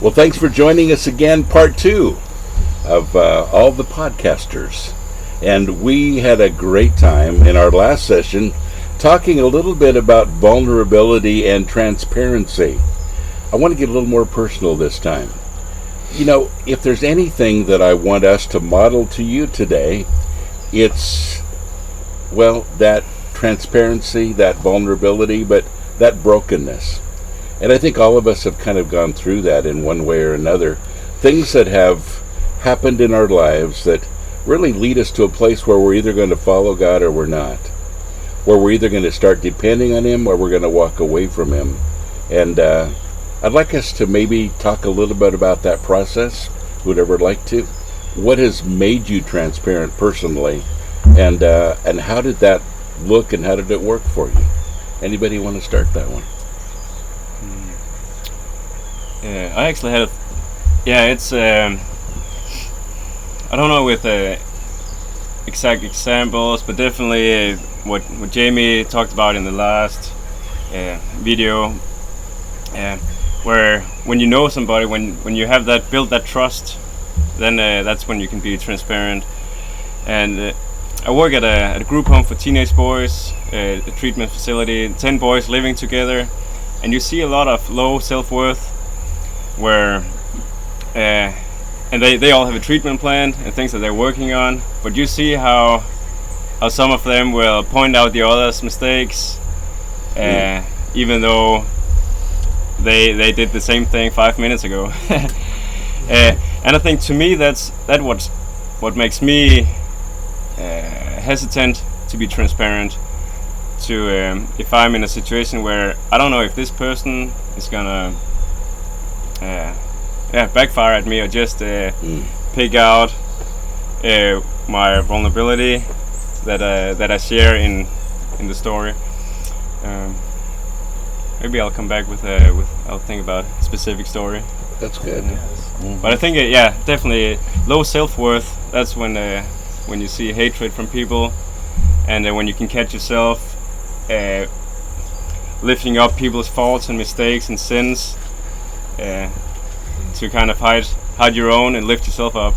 Well, thanks for joining us again, part two of all the podcasters. And we had a great time in our last session talking a little bit about vulnerability and transparency. I want to get a little more personal this time. You know, if there's anything that I want us to model to you today, it's, well, that transparency, that vulnerability, but that brokenness. And I think all of us have kind of gone through that in one way or another. Things that have happened in our lives that really lead us to a place where we're either going to follow God or we're not. Where we're either going to start depending on Him or we're going to walk away from Him. And I'd like us to maybe talk a little bit about that process. Who'd ever like to? What has made you transparent personally? And how did that look and how did it work for you? Anybody want to start that one? I actually had it's I don't know with exact examples, but definitely what Jamie talked about in the last video, where when you know somebody, when you have that build that trust, then that's when you can be transparent. And I work at a group home for teenage boys, a treatment facility, 10 boys living together, and you see a lot of low self-worth, where and they all have a treatment plan and things that they're working on, but you see how some of them will point out the others' mistakes, even though they did the same thing 5 minutes ago. And I think to me that's what makes me hesitant to be transparent. To if I'm in a situation where I don't know if this person is gonna backfire at me or just pick out my vulnerability that I share in the story. Maybe I'll come back with I'll think about a specific story. That's good. But I think definitely low self-worth. That's when you see hatred from people, and when you can catch yourself lifting up people's faults and mistakes and sins, to kind of hide your own and lift yourself up.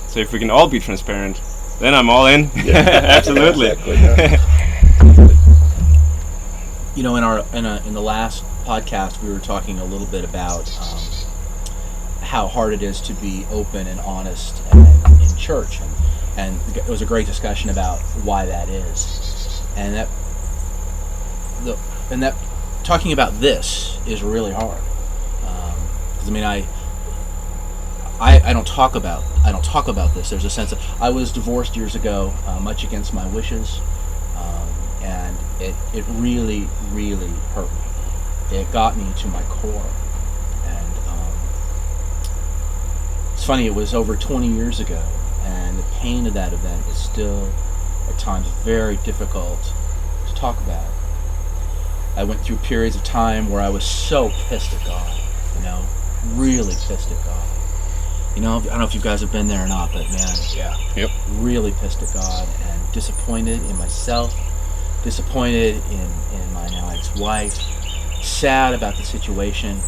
So if we can all be transparent, then I'm all in. Yeah. Absolutely. Exactly, yeah. You know, in the last podcast, we were talking a little bit about how hard it is to be open and honest in church, and it was a great discussion about why that is, and that talking about this is really hard. I mean, I don't talk about this. There's a sense of, I was divorced years ago, much against my wishes, and it really, really hurt me. It got me to my core, and it's funny. It was over 20 years ago, and the pain of that event is still, at times, very difficult to talk about. I went through periods of time where I was so pissed at God, really pissed at God. I don't know if you guys have been there or not, but man, Yep. really pissed at God and disappointed in myself, disappointed in my now ex-wife, sad about the situation,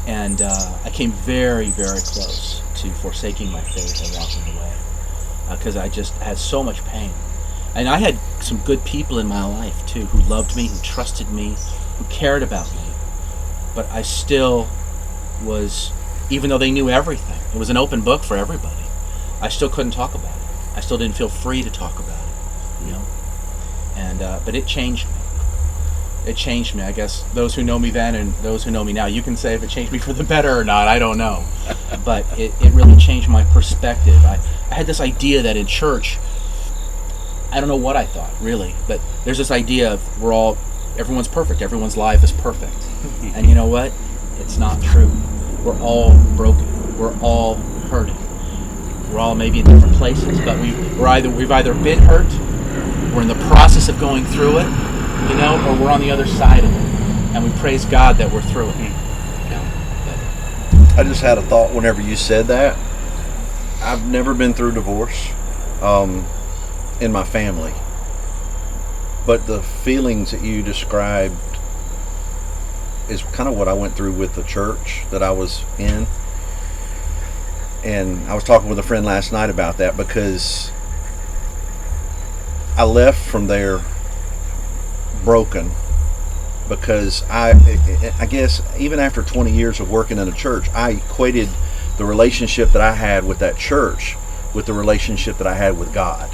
and I came very, very close to forsaking my faith and walking away, because I just had so much pain. And I had some good people in my life too, who loved me, who trusted me, who cared about me, but I still was, even though they knew everything, it was an open book for everybody, I still couldn't talk about it. I still didn't feel free to talk about it, And but it changed me. It changed me. I guess those who know me then and those who know me now, you can say if it changed me for the better or not, I don't know. But it really changed my perspective. I had this idea that in church, I don't know what I thought, really, but there's this idea of everyone's perfect, everyone's life is perfect. And you know what? It's not true. We're all broken. We're all hurting. We're all maybe in different places, but we've either been hurt, we're in the process of going through it, or we're on the other side of it, and we praise God that we're through it. I just had a thought whenever you said that. I've never been through divorce in my family, but the feelings that you described is kind of what I went through with the church that I was in. And I was talking with a friend last night about that, because I left from there broken, because I guess even after 20 years of working in a church, I equated the relationship that I had with that church with the relationship that I had with God.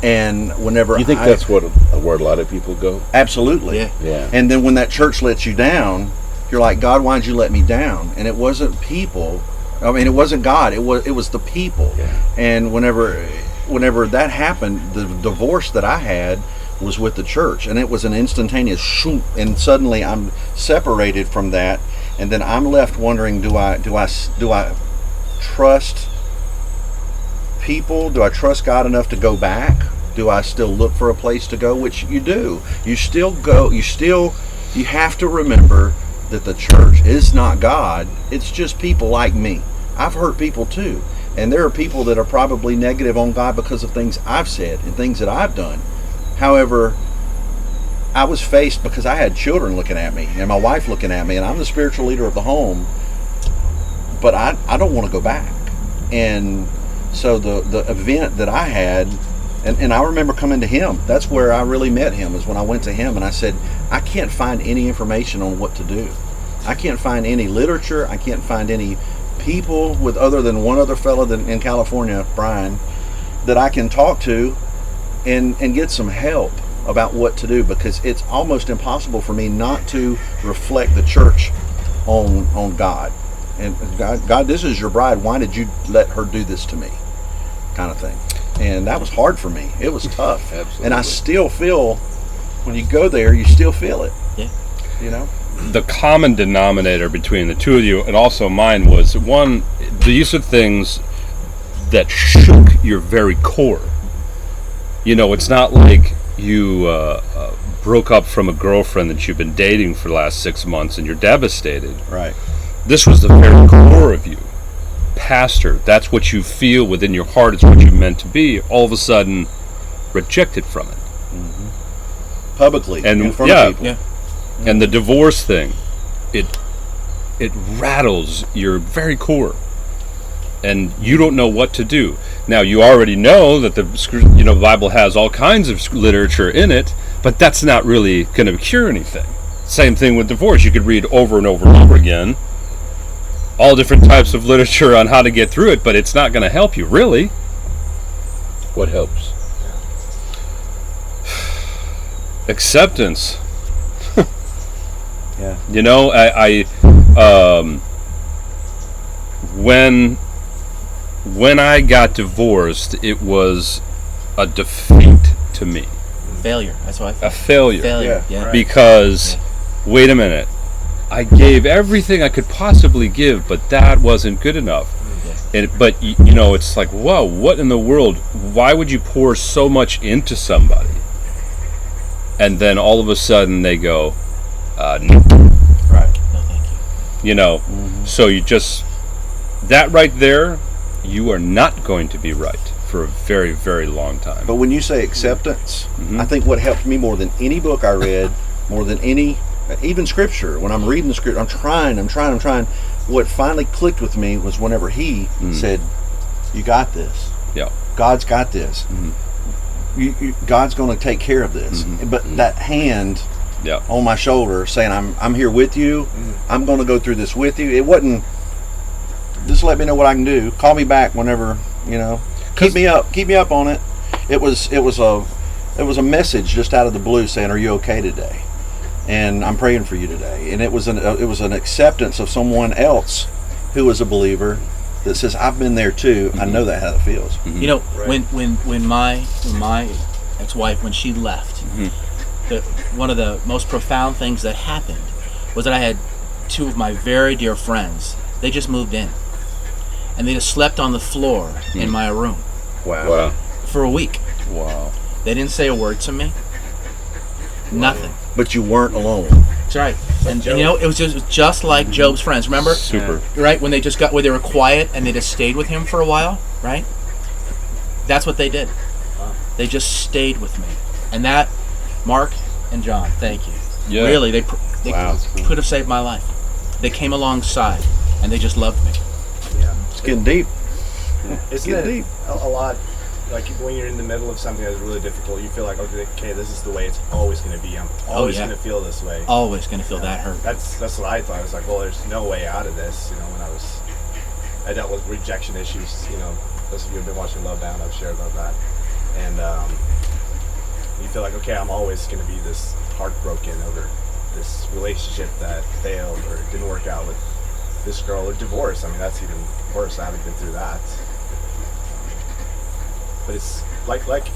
And whenever You think that's where a lot of people go? Absolutely. Yeah. And then when that church lets you down, you're like, God, why'd you let me down? And it wasn't people. I mean, it wasn't God. It was the people. Yeah. And whenever that happened, the divorce that I had was with the church, and it was an instantaneous shoot, and suddenly I'm separated from that, and then I'm left wondering, do I trust people? Do I trust God enough to go back? Do I still look for a place to go? Which you do. You still go. You have to remember that the church is not God. It's just people like me. I've hurt people too. And there are people that are probably negative on God because of things I've said and things that I've done. However, I was faced because I had children looking at me and my wife looking at me, and I'm the spiritual leader of the home, but I don't want to go back. And so the event that I had, and I remember coming to him. That's where I really met him, is when I went to him and I said, I can't find any information on what to do. I can't find any literature. I can't find any people with other than one other fellow in California, Brian, that I can talk to and get some help about what to do, because it's almost impossible for me not to reflect the church on God. And God, this is your bride. Why did you let her do this to me? Kind of thing. And that was hard for me. It was tough. Absolutely. And I still feel, when you go there, you still feel it. Yeah. You know? The common denominator between the two of you and also mine was, one, these are things that shook your very core. You know, it's not like you broke up from a girlfriend that you've been dating for the last 6 months and you're devastated. Right. This was the very core of you. Pastor, that's what you feel within your heart, it's what you're meant to be. All of a sudden, rejected from it. Publicly, And in front yeah, of people. Yeah. And the divorce thing, it rattles your very core, and you don't know what to do. Now, you already know that the Bible has all kinds of literature in it, but that's not really going to cure anything. Same thing with divorce. You could read over and over and over again all different types of literature on how to get through it, but it's not going to help you, really. What helps? Acceptance. Yeah. You know, when I got divorced, it was a defeat to me, Failure. That's what I a felt. failure. Failure. Yeah, Yeah. right. Because, wait a minute, I gave everything I could possibly give, but that wasn't good enough. But you know, it's like, whoa, what in the world? Why would you pour so much into somebody, and then all of a sudden they go, no. Right. No, thank you. You know, so you just, that right there, you are not going to be right for a very, very long time. But when you say acceptance, I think what helped me more than any book I read, more than any, even scripture, when I'm reading the script, I'm trying. What finally clicked with me was whenever he said, you got this. Yeah. God's got this. God's going to take care of this. But that hand Yeah. on my shoulder saying, I'm here with you. I'm going to go through this with you. It wasn't, just let me know what I can do. Call me back whenever, you know. Keep me up on it. It was a message just out of the blue saying, are you okay today? And I'm praying for you today. And it was an acceptance of someone else who was a believer that says, I've been there too. I know that how it feels. You know, when my ex-wife, when she left, one of the most profound things that happened was that I had two of my very dear friends. They just moved in, and they just slept on the floor in my room Wow. for a week. Wow. They didn't say a word to me. Nothing. But you weren't alone. That's right. And you know, it was just like Job's friends. Remember? Super. Right, when they they were quiet and they just stayed with him for a while, right? That's what they did. They just stayed with me. And that, Mark and John, thank you. Yeah. Really, They Wow. could have saved my life. They came alongside, and they just loved me. Yeah. It's getting deep. Isn't Get it deep. a lot, like when you're in the middle of something that's really difficult, you feel like, okay, this is the way it's always going to be. I'm always yeah. going to feel this way. Always going to feel that hurt. That's what I thought. I was like, well, there's no way out of this. You know, when I dealt with rejection issues. You know, those of you who've been watching Love Bound, I've shared about that. And you feel like, okay, I'm always going to be this heartbroken over this relationship that failed or didn't work out with this girl, or divorce. I mean, that's even worse. I haven't been through that. But it's like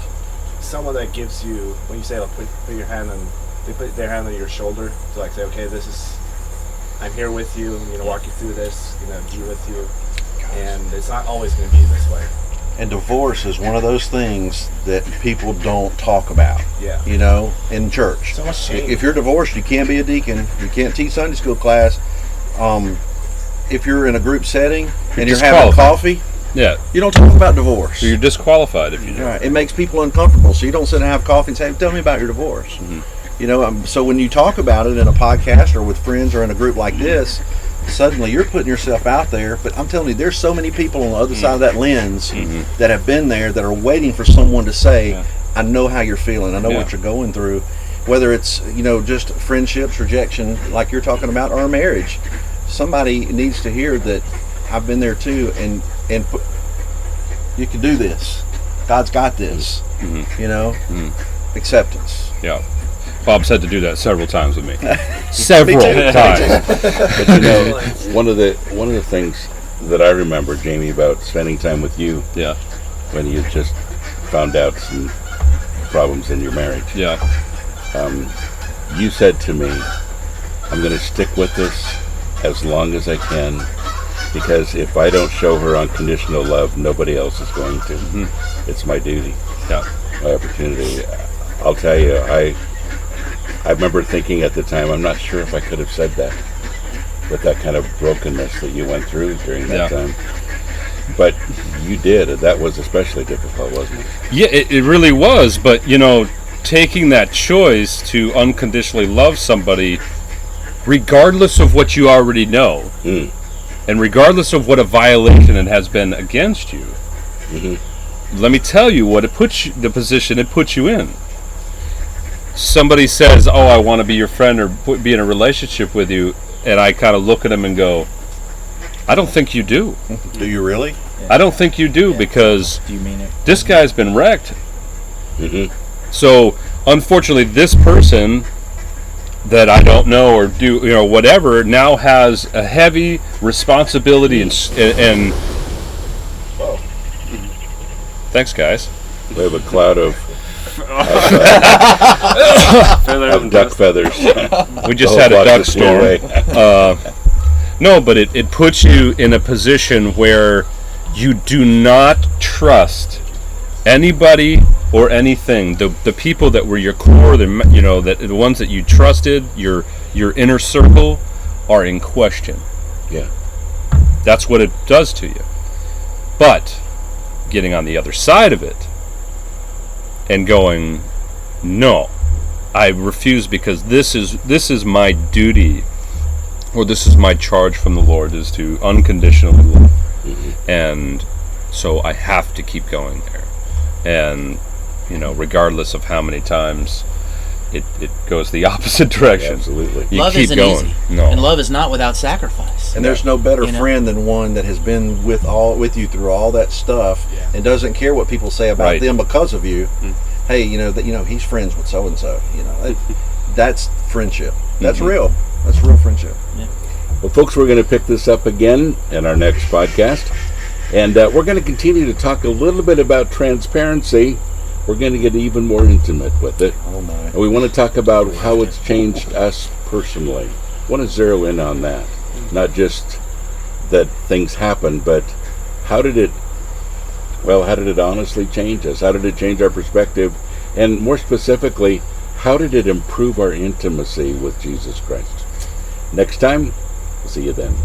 someone that gives you, when you say, like, put your hand on, they put their hand on your shoulder to like say, okay, I'm here with you. I'm going to walk you through this. I'm going to be with you. And it's not always going to be this way. And divorce is one of those things that people don't talk about. Yeah. You know, in church. So much shame. If you're divorced, you can't be a deacon. You can't teach Sunday school class. If you're in a group setting and you're having disqualified. coffee, Yeah. you don't talk about divorce. So you're disqualified if you do. Right. It makes people uncomfortable. So you don't sit and have coffee and say, "Tell me about your divorce." Mm-hmm. You know. So when you talk about it in a podcast or with friends or in a group like this, suddenly you're putting yourself out there. But I'm telling you, there's so many people on the other side of that lens that have been there that are waiting for someone to say, "I know how you're feeling. I know what you're going through." Whether it's, you know, just friendships, rejection, like you're talking about, or a marriage, somebody needs to hear that I've been there too, and you can do this. God's got this. You know, acceptance. Yeah. Bob's had to do that several times with me. Several times. But you know, one of the things that I remember, Jamie, about spending time with you Yeah. when you just found out some problems in your marriage, Yeah. you said to me, "I'm going to stick with this as long as I can, because if I don't show her unconditional love, nobody else is going to. It's my duty, Yeah. my opportunity." I'll tell you, I remember thinking at the time, I'm not sure if I could have said that with that kind of brokenness that you went through during that Yeah. time. But you did. That was especially difficult, wasn't it? Yeah, it really was. But, you know, taking that choice to unconditionally love somebody, regardless of what you already know, and regardless of what a violation it has been against you, let me tell you what it puts you, the position it puts you in. Somebody says, "Oh, I want to be your friend or be in a relationship with you," and I kind of look at them and go, "I don't think you do. Do you really? I don't think you do, because Do you mean it? this guy's been wrecked." So, unfortunately, this person that I don't know or do, you know, whatever, now has a heavy responsibility and thanks, guys. We have a cloud of duck feathers. We just The had whole a duck box just flew storm. away. No, but it puts you in a position where you do not trust anybody or anything. The people that were your core, the ones that you trusted, your inner circle, are in question. Yeah. That's what it does to you. But getting on the other side of it and going, "No, I refuse, because this is my duty, or this is my charge from the Lord, is to unconditionally love." And so I have to keep going there. And, you know, regardless of how many times it goes the opposite direction. Absolutely. You Love keep isn't going. easy. No. And love is not without sacrifice. And there's no better You know? friend than one that has been with you through all that stuff and doesn't care what people say about Right. them because of you. Hey, he's friends with so and so. That's friendship. That's real. That's real friendship. Well, folks, we're going to pick this up again in our next podcast. And we're going to continue to talk a little bit about transparency. We're going to get even more intimate with it. Oh, my. And we want to talk about how it's changed us personally. I want to zero in on that. Not just that things happen, but how did it honestly change us? How did it change our perspective? And more specifically, how did it improve our intimacy with Jesus Christ? Next time, we'll see you then.